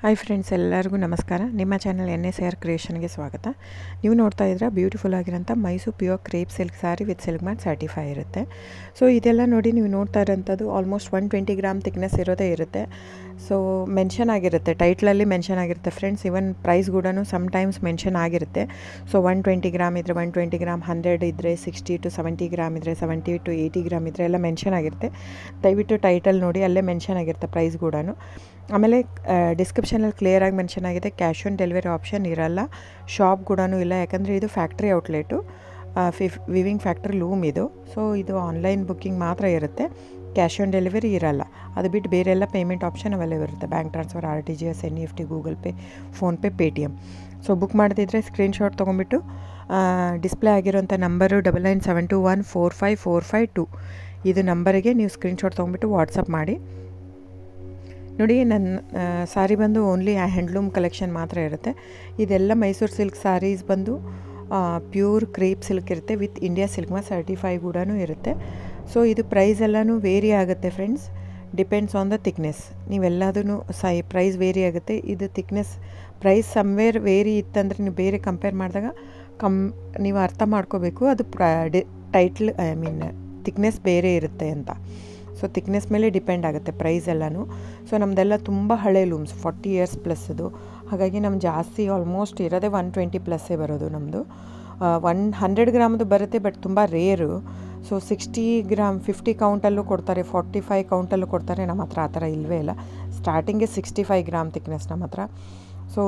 Hi friends, ಎಲ್ಲರಿಗೂ ನಮಸ್ಕಾರ. ನಿಮ್ಮ ಚಾನಲ್ NSAR ಕ್ರಿಯೇಷನ್ಗೆ ಸ್ವಾಗತ. ನೀವು ನೋಡ್ತಾ ಇದ್ರೆ ಬ್ಯೂಟಿಫುಲ್ ಆಗಿರೋಂಥ Mysore pure crepe silk saree with silk mark certify ಇರುತ್ತೆ. ಸೊ ಇದೆಲ್ಲ ನೋಡಿ, ನೀವು ನೋಡ್ತಾ ಇರೋಂಥದ್ದು ಆಲ್ಮೋಸ್ಟ್ 120 ಗ್ರಾಮ್ ಥಿಕ್ನೆಸ್ ಇರೋದೇ ಇರುತ್ತೆ. ಸೊ ಮೆನ್ಷನ್ ಆಗಿರುತ್ತೆ, ಟೈಟ್ಲಲ್ಲಿ ಮೆನ್ಷನ್ ಆಗಿರುತ್ತೆ ಫ್ರೆಂಡ್ಸ್. ಇವನ್ ಪ್ರೈಸ್ ಕೂಡ ಸಮ್ಟೈಮ್ಸ್ ಮೆನ್ಷನ್ ಆಗಿರುತ್ತೆ. ಸೊ 120 ಗ್ರಾಮ್ ಇದ್ದರೆ 120 ಗ್ರಾಮ್, 100 ಇದ್ದರೆ 60 to 70 ಗ್ರಾಮ್ ಇದ್ದರೆ 70 to 80 ಗ್ರಾಮ್ ಇದ್ದರೆ ಎಲ್ಲ ಮೆನ್ಷನ್ ಆಗಿರುತ್ತೆ. ದಯವಿಟ್ಟು ಟೈಟಲ್ ನೋಡಿ, ಅಲ್ಲೇ ಮೆನ್ಷನ್ ಆಗಿರುತ್ತೆ ಪ್ರೈಸ್ ಕೂಡ. ಆಮೇಲೆ ಡಿಸ್ಕ್ರಿಪ್ಷನಲ್ಲಿ ಕ್ಲಿಯರಾಗಿ ಮೆನ್ಷನ್ ಆಗಿದೆ, ಕ್ಯಾಶ್ ಆನ್ ಡೆಲಿವರಿ ಆಪ್ಷನ್ ಇರಲ್ಲ, ಶಾಪ್ ಕೂಡ ಇಲ್ಲ. ಯಾಕಂದರೆ ಇದು factory outlet, viewing factory loom ಇದು. ಸೊ ಇದು ಆನ್ಲೈನ್ ಬುಕ್ಕಿಂಗ್ ಮಾತ್ರ ಇರುತ್ತೆ, ಕ್ಯಾಶ್ ಆನ್ ಡೆಲಿವರಿ ಇರಲ್ಲ. ಅದು ಬಿಟ್ಟು ಬೇರೆಲ್ಲ ಪೇಮೆಂಟ್ ಆಪ್ಷನ್ ಅವೈಲೇಬಲ್ ಇರುತ್ತೆ, bank transfer, RTGS, NEFT, Google pay, PhonePe, Paytm. So book ಮಾಡ್ತಿದ್ರೆ ಸ್ಕ್ರೀನ್ಶಾಟ್ ತೊಗೊಂಬಿಟ್ಟು ಡಿಸ್ಪ್ಲೇ ಆಗಿರೋಂಥ ನಂಬರು 9972145452 ಇದು ನಂಬರಿಗೆ ನೀವು ಸ್ಕ್ರೀನ್ಶಾಟ್ ತೊಗೊಂಬಿಟ್ಟು ವಾಟ್ಸಪ್ ಮಾಡಿ. ನೋಡಿ, ನನ್ನ ಸಾರಿ ಬಂದು ಓನ್ಲಿ ಹ್ಯಾಂಡ್ಲೂಮ್ ಕಲೆಕ್ಷನ್ ಮಾತ್ರ ಇರುತ್ತೆ. ಇದೆಲ್ಲ ಮೈಸೂರು ಸಿಲ್ಕ್ ಸ್ಯಾರೀಸ್ ಬಂದು ಪ್ಯೂರ್ ಕ್ರೇಪ್ ಸಿಲ್ಕ್ ಇರುತ್ತೆ, with India silk mark certify ಕೂಡ ಇರುತ್ತೆ. ಸೊ ಇದು ಪ್ರೈಸ್ ಎಲ್ಲನೂ ವೇರಿ ಆಗುತ್ತೆ friends, depends on the thickness. ನೀವೆಲ್ಲದೂ ಪ್ರೈಸ್ ವೇರಿ ಆಗುತ್ತೆ. ಇದು ಥಿಕ್ನೆಸ್ ಪ್ರೈಸ್ ಸಮ್ವೇರ್ ವೇರಿ ಇತ್ತಂದರೆ ನೀವು ಬೇರೆ ಕಂಪೇರ್ ಮಾಡಿದಾಗ ನೀವು ಅರ್ಥ ಮಾಡ್ಕೋಬೇಕು, ಅದು ಥಿಕ್ನೆಸ್ ಬೇರೆ ಇರುತ್ತೆ ಅಂತ. ಸೊ ಥಿಕ್ನೆಸ್ ಮೇಲೆ ಡಿಪೆಂಡ್ ಆಗುತ್ತೆ ಪ್ರೈಸ್ ಎಲ್ಲನೂ. ಸೊ ನಮ್ಮದೆಲ್ಲ ತುಂಬ ಹಳೆ ಲೂಮ್ಸ್, 40 years ಪ್ಲಸ್ ಅದು. ಹಾಗಾಗಿ ನಮ್ಮ ಜಾಸ್ತಿ ಆಲ್ಮೋಸ್ಟ್ ಇರೋದೇ 120 ಪ್ಲಸ್ಸೇ ಬರೋದು ನಮ್ಮದು. 100 ಗ್ರಾಮದು ಬರುತ್ತೆ, ಬಟ್ ತುಂಬ ರೇರು. ಸೊ 60 ಗ್ರಾಮ್ 50 ಕೌಂಟಲ್ಲೂ ಕೊಡ್ತಾರೆ, 45 ಕೌಂಟಲ್ಲೂ ಕೊಡ್ತಾರೆ. ನಮ್ಮ ಹತ್ರ ಆ ಥರ ಇಲ್ಲವೇ ಇಲ್ಲ. ಸ್ಟಾರ್ಟಿಂಗೇ 65 ಗ್ರಾಮ್ ಥಿಕ್ನೆಸ್ ನಮ್ಮ ಹತ್ರ. ಸೊ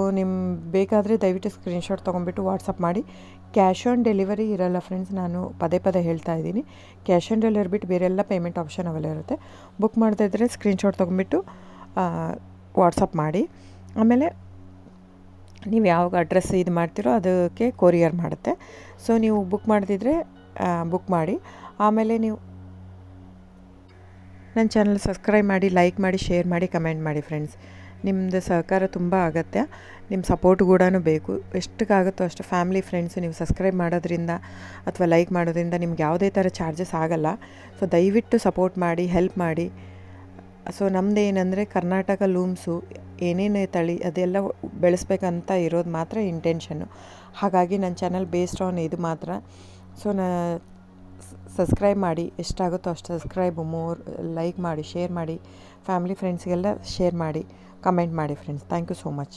ಬೇಕಾದರೆ ದಯವಿಟ್ಟು ಸ್ಕ್ರೀನ್ಶಾಟ್ ತೊಗೊಂಬಿಟ್ಟು ವಾಟ್ಸಪ್ ಮಾಡಿ. ಕ್ಯಾಶ್ ಆನ್ ಡೆಲಿವರಿ ಇರಲ್ಲ ಫ್ರೆಂಡ್ಸ್, ನಾನು ಪದೇ ಹೇಳ್ತಾ ಇದ್ದೀನಿ. ಕ್ಯಾಶ್ ಆನ್ ಡೆಲಿವರಿ ಬಿಟ್ಟು ಬೇರೆಲ್ಲ ಪೇಮೆಂಟ್ ಆಪ್ಷನ್ ಅವೈಲೇಬಲ್ ಇರುತ್ತೆ. ಬುಕ್ ಮಾಡ್ತಾ ಇದ್ದರೆ ಸ್ಕ್ರೀನ್ಶಾಟ್ ತೊಗೊಂಬಿಟ್ಟು ವಾಟ್ಸಪ್ ಮಾಡಿ. ಆಮೇಲೆ ನೀವು ಯಾವ ಅಡ್ರೆಸ್ ಇದು ಮಾಡ್ತೀರೋ ಅದಕ್ಕೆ ಕೊರಿಯರ್ ಮಾಡುತ್ತೆ. ಸೊ ನೀವು ಬುಕ್ ಮಾಡ್ತಿದ್ರೆ ಬುಕ್ ಮಾಡಿ. ಆಮೇಲೆ ನೀವು ನನ್ನ ಚಾನಲ್ ಸಬ್ಸ್ಕ್ರೈಬ್ ಮಾಡಿ, ಲೈಕ್ ಮಾಡಿ, ಶೇರ್ ಮಾಡಿ, ಕಮೆಂಟ್ ಮಾಡಿ ಫ್ರೆಂಡ್ಸ್. ನಿಮ್ಮದು ಸಹಕಾರ ತುಂಬ ಅಗತ್ಯ, ನಿಮ್ಮ ಸಪೋರ್ಟ್ ಕೂಡ ಬೇಕು. ಎಷ್ಟಕ್ಕಾಗುತ್ತೋ ಅಷ್ಟು ಫ್ಯಾಮಿಲಿ, ಫ್ರೆಂಡ್ಸು ನೀವು ಸಬ್ಸ್ಕ್ರೈಬ್ ಮಾಡೋದ್ರಿಂದ ಅಥವಾ ಲೈಕ್ ಮಾಡೋದ್ರಿಂದ ನಿಮ್ಗೆ ಯಾವುದೇ ಥರ ಚಾರ್ಜಸ್ ಆಗೋಲ್ಲ. ಸೊ ದಯವಿಟ್ಟು ಸಪೋರ್ಟ್ ಮಾಡಿ, ಹೆಲ್ಪ್ ಮಾಡಿ. ಸೊ ನಮ್ಮದು ಏನಂದರೆ ಕರ್ನಾಟಕ ಲೂಮ್ಸು ಏನೇನು ತಳಿ ಅದೆಲ್ಲ ಬೆಳೆಸ್ಬೇಕಂತ ಇರೋದು ಮಾತ್ರ ಇಂಟೆನ್ಷನ್ನು. ಹಾಗಾಗಿ ನನ್ನ ಚಾನಲ್ ಬೇಸ್ಡ್ ಆನ್ ಇದು ಮಾತ್ರ. ಸೊ ಸಬ್ಸ್ಕ್ರೈಬ್ ಮಾಡಿ, ಎಷ್ಟಾಗುತ್ತೋ ಅಷ್ಟು ಸಬ್ಸ್ಕ್ರೈಬ್, ಲೈಕ್ ಮಾಡಿ, ಶೇರ್ ಮಾಡಿ, ಫ್ಯಾಮಿಲಿ ಫ್ರೆಂಡ್ಸ್ಗೆಲ್ಲ ಶೇರ್ ಮಾಡಿ, ಕಮೆಂಟ್ ಮಾಡಿ friends. Thank you so much.